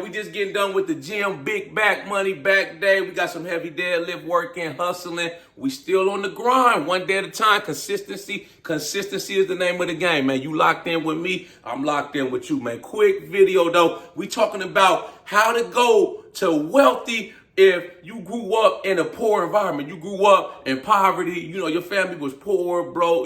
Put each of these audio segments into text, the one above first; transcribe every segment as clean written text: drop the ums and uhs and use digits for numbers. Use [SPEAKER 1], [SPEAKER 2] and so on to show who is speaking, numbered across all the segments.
[SPEAKER 1] We just getting done with the gym, big back money, back day. We got some heavy deadlift working, hustling. We still on the grind, one day at a time. Consistency is the name of the game, man. You locked in with me, I'm locked in with you, man. Quick video though. We talking about how to go to wealthy if you grew up in a poor environment. You grew up in poverty, your family was poor, bro.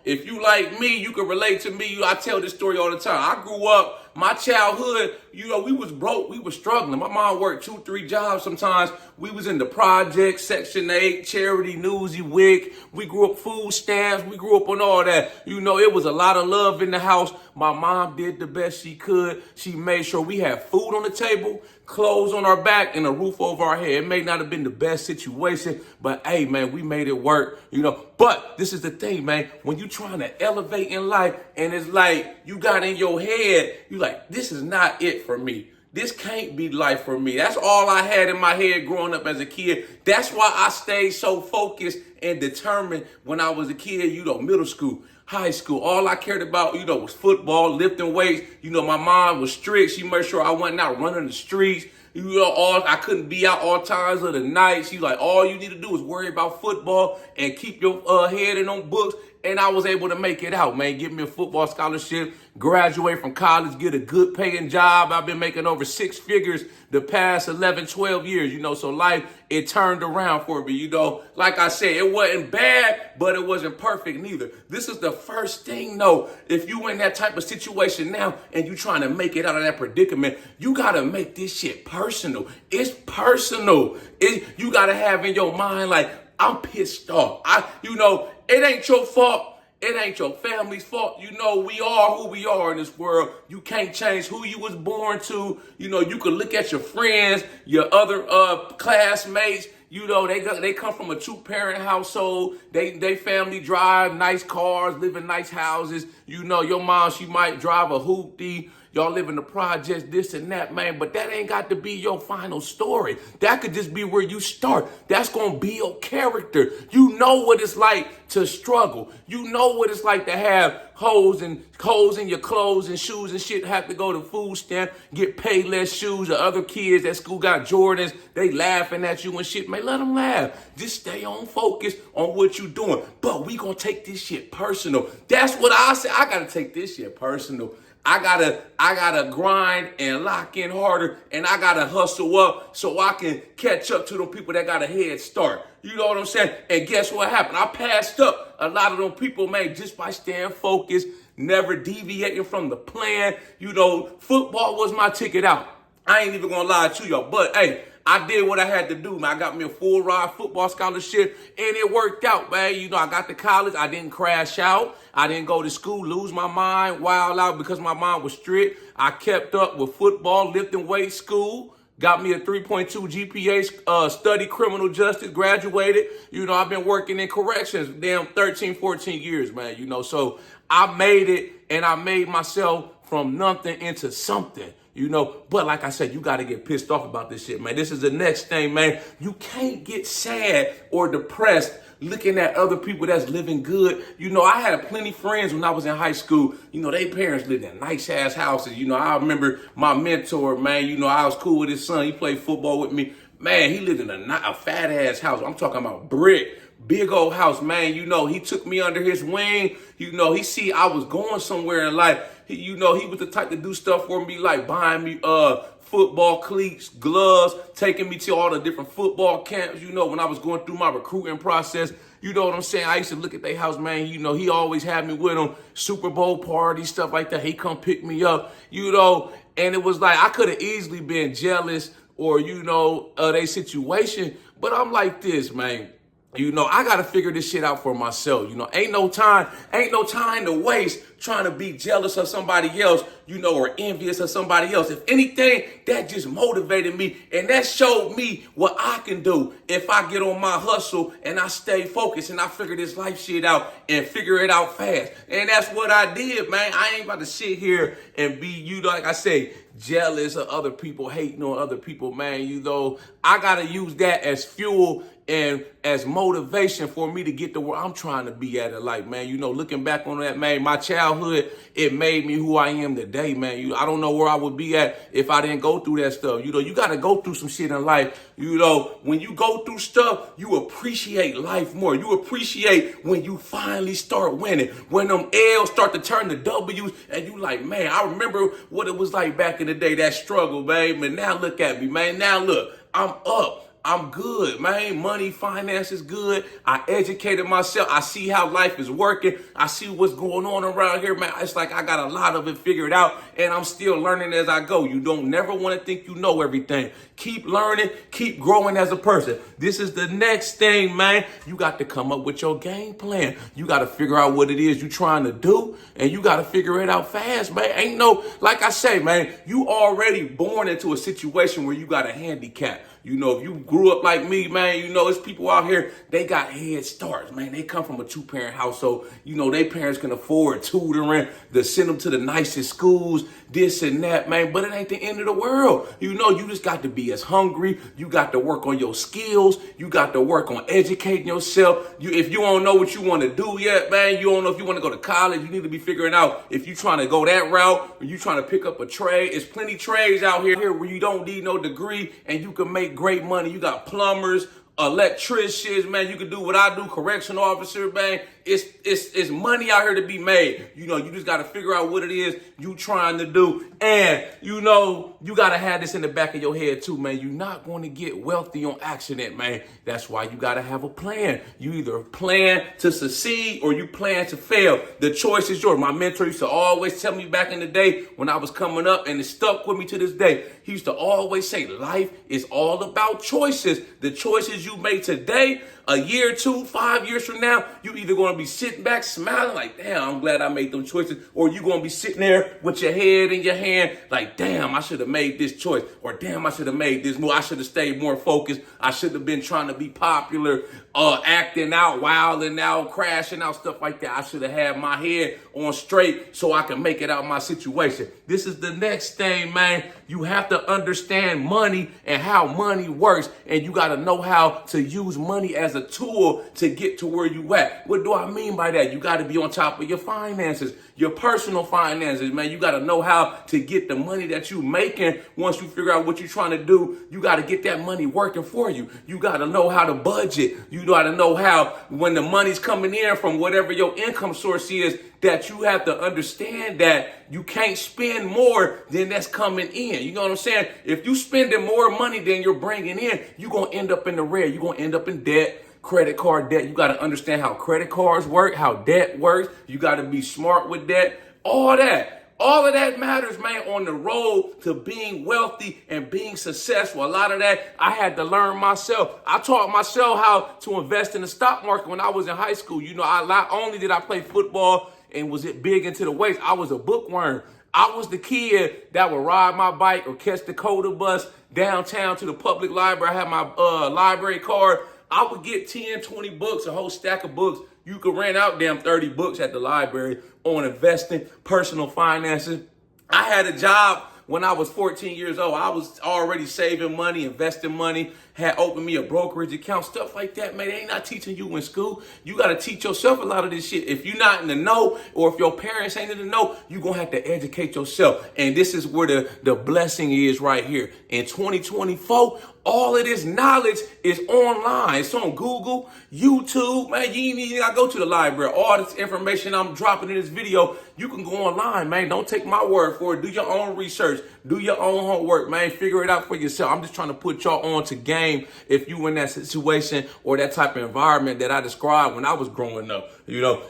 [SPEAKER 1] If you like me, you can relate to me. I tell this story all the time. I grew up, my childhood, we was broke, we was struggling. My mom worked 2-3 jobs sometimes. We was in the project, Section 8, Charity, Newsy, WIC. We grew up food stamps. We grew up on all that. It was a lot of love in the house. My mom did the best she could. She made sure we had food on the table, clothes on our back, and a roof over our head. It may not have been the best situation, but hey, man, we made it work, But this is the thing, man. When you trying to elevate in life and it's like you got in your head, you like, this is not it for me. This can't be life for me. That's all I had in my head growing up as a kid. That's why I stayed so focused and determined when I was a kid, middle school, high school. All I cared about, was football, lifting weights. My mom was strict. She made sure I wasn't out running the streets. I couldn't be out all times of the night. She's like, all you need to do is worry about football and keep your head in on books. And I was able to make it out, man. Get me a football scholarship, graduate from college, get a good paying job. I've been making over 6 figures the past 11, 12 years, so life, it turned around for me, Like I said, it wasn't bad, but it wasn't perfect neither. This is the first thing, though. If you in that type of situation now and you trying to make it out of that predicament, you got to make this shit personal. It's personal. You got to have in your mind, like, I'm pissed off. It ain't your fault. It ain't your family's fault. We are who we are in this world. You can't change who you was born to. You can look at your friends, your other classmates. They come from a 2-parent household. They family drive nice cars, live in nice houses. Your mom, she might drive a hoopty. Y'all live in the projects, this and that, man. But that ain't got to be your final story. That could just be where you start. That's going to be your character. You know what it's like to struggle. You know what it's like to have holes in your clothes and shoes and shit, have to go to food stamp, get paid less shoes. The other kids at school got Jordans. They laughing at you and shit. Man, let them laugh. Just stay on focus on what you doing. But we going to take this shit personal. That's what I say. I got to take this shit personal. I gotta grind and lock in harder, and I gotta hustle up so I can catch up to them people that got a head start. You know what I'm saying? And guess what happened? I passed up a lot of them people, man, just by staying focused, never deviating from the plan. Football was my ticket out. I ain't even gonna lie to y'all, but hey, I did what I had to do, man. I got me a full ride football scholarship, and it worked out, man. I got to college. I didn't crash out. I didn't go to school, lose my mind, wild out because my mom was strict. I kept up with football, lifting weights, school. Got me a 3.2 GPA, studied criminal justice, graduated. I've been working in corrections, damn 13, 14 years, man. So I made it, and I made myself from nothing into something. But like I said, you got to get pissed off about this shit, man. This is the next thing, man. You can't get sad or depressed looking at other people that's living good. I had plenty friends when I was in high school. Their parents lived in nice ass houses. I remember my mentor, man. I was cool with his son. He played football with me. Man, he lived in a fat ass house. I'm talking about brick. Big old house, man. He took me under his wing. He see I was going somewhere in life. He was the type to do stuff for me, like buying me football cleats, gloves, taking me to all the different football camps, when I was going through my recruiting process. You know what I'm saying? I used to look at their house, man. He always had me with him. Super Bowl parties, stuff like that. He come pick me up, and it was like I could have easily been jealous or, their situation. But I'm like this, man. I got to figure this shit out for myself. Ain't no time to waste trying to be jealous of somebody else, or envious of somebody else. If anything, that just motivated me, and that showed me what I can do if I get on my hustle and I stay focused and I figure this life shit out and figure it out fast. And that's what I did, man. I ain't about to sit here and be, like I say, jealous of other people, hating on other people, man. I got to use that as fuel and as motivation for me to get to where I'm trying to be at in life, man. Looking back on that, man, my childhood, it made me who I am today, man. I don't know where I would be at if I didn't go through that stuff. You got to go through some shit in life. When you go through stuff, you appreciate life more. You appreciate when you finally start winning, when them L's start to turn to W's, and you like, man, I remember what it was like back in the day, that struggle, man. But now look at me, man. Now look, I'm up. I'm good, man. Money, finance is good. I educated myself. I see how life is working. I see what's going on around here, man. It's like I got a lot of it figured out, and I'm still learning as I go. You don't never want to think you know everything. Keep learning, keep growing as a person. This is the next thing, man. You got to come up with your game plan. You got to figure out what it is you're trying to do, and you got to figure it out fast, man. Like I say, man, you already born into a situation where you got a handicap. If you grew up like me, man, it's people out here, they got head starts, man. They come from a 2-parent household. Their parents can afford tutoring, to send them to the nicest schools, this and that, man. But it ain't the end of the world. You just got to be as hungry. You got to work on your skills. You got to work on educating yourself. If you don't know what you want to do yet, man, you don't know if you want to go to college, you need to be figuring out if you're trying to go that route or you trying to pick up a trade. It's plenty trades out here where you don't need no degree and you can make great money. You got plumbers, electricians, man. You can do what I do, correction officer, man. It's money out here to be made. You just got to figure out what it is you trying to do. And, you got to have this in the back of your head too, man. You're not going to get wealthy on accident, man. That's why you got to have a plan. You either plan to succeed or you plan to fail. The choice is yours. My mentor used to always tell me back in the day when I was coming up, and it stuck with me to this day. He used to always say, life is all about choices. The choices you make today, a year, 2, 5 years from now, you either going to be sitting back smiling like, damn, I'm glad I made them choices. Or you going to be sitting there with your head in your hand like, damn, I should have made this choice. Or damn, I should have made this move. I should have stayed more focused. I should have been trying to be popular, acting out, wilding out, crashing out, stuff like that. I should have had my head on straight so I can make it out my situation. This is the next thing, man. You have to understand money and how money works. And you got to know how to use money as a tool to get to where you at. What do I mean by that? You got to be on top of your finances, your personal finances, man. You got to know how to get the money that you making. Once you figure out what you're trying to do, you got to get that money working for you. You got to know how to budget. You got to know how, when the money's coming in from whatever your income source is, that you have to understand that you can't spend more than that's coming in. You know what I'm saying? If you spending more money than you're bringing in, you're going to end up in the red. You're going to end up in debt. Credit card debt. You got to understand how credit cards work, how debt works. You got to be smart with debt. All of that matters, man, on the road to being wealthy and being successful. A lot of that I had to learn myself. I taught myself how to invest in the stock market when I was in high school. Not only did I play football and was it big into the waist, I was a bookworm. I was the kid that would ride my bike or catch the Coda bus downtown to the public library. I had my library card. I would get 10, 20 books, a whole stack of books. You could rent out damn 30 books at the library on investing, personal finances. I had a job when I was 14 years old. I was already saving money, investing money, had opened me a brokerage account, stuff like that, man. They ain't not teaching you in school. You got to teach yourself a lot of this shit. If you're not in the know, or if your parents ain't in the know, you're going to have to educate yourself. And this is where the blessing is right here. In 2024, all of this knowledge is online. It's on Google, YouTube, man. You ain't even got to go to the library. All this information I'm dropping in this video, you can go online, man. Don't take my word for it. Do your own research. Do your own homework, man. Figure it out for yourself. I'm just trying to put y'all on to game if you in that situation or that type of environment that I described when I was growing up.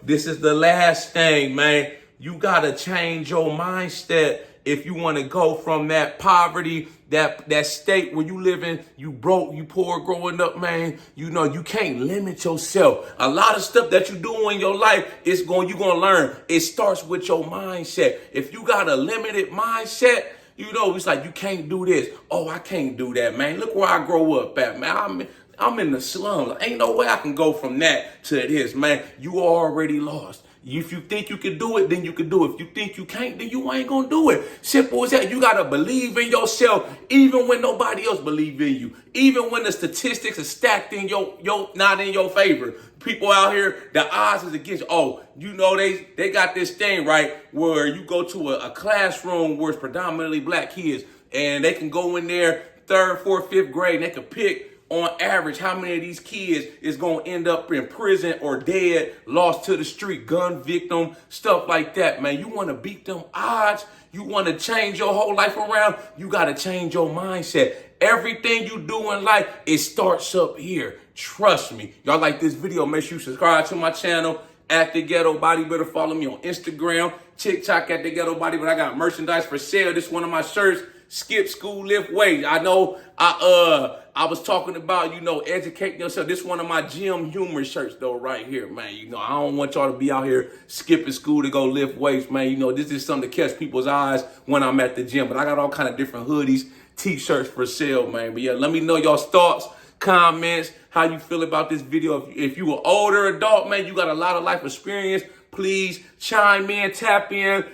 [SPEAKER 1] This is the last thing, man. You got to change your mindset if you want to go from that poverty, that state where you live in, you broke, you poor growing up, man. You can't limit yourself. A lot of stuff that you do in your life, you're going to learn. It starts with your mindset. If you got a limited mindset, it's like you can't do this. Oh, I can't do that, man. Look where I grow up at, man. I'm in the slums. Ain't no way I can go from that to this, man. You already lost. If you think you can do it, then you can do it. If you think you can't, then you ain't gonna do it. Simple as that. You gotta believe in yourself, even when nobody else believes in you. Even when the statistics are stacked in your not in your favor. People out here, the odds is against you. Oh, you know they got this thing, right, where you go to a classroom where it's predominantly black kids, and they can go in there third, fourth, fifth grade, and they can pick on average how many of these kids is going to end up in prison or dead, lost to the street, gun victim, stuff like that, man. You want to beat them odds? You want to change your whole life around? You got to change your mindset. Everything you do in life, it starts up here. Trust me. Y'all like this video, make sure you subscribe to my channel at The Ghetto Bodybuilder. Follow me on Instagram, TikTok at The Ghetto Bodybuilder. I got merchandise for sale. This is one of my shirts. Skip school, lift weight. I know I was talking about, educating yourself. This is one of my gym humor shirts though, right here, man. I don't want y'all to be out here skipping school to go lift weights, man. This is something to catch people's eyes when I'm at the gym. But I got all kind of different hoodies, t-shirts for sale, man. But yeah, let me know y'all's thoughts, comments, how you feel about this video. If you an older adult, man, you got a lot of life experience, please chime in, tap in,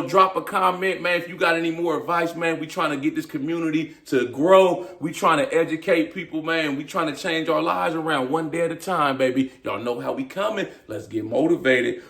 [SPEAKER 1] drop a comment, man. If you got any more advice, man, we trying to get this community to grow. We trying to educate people, man. We trying to change our lives around one day at a time, baby. Y'all know how we coming. Let's get motivated.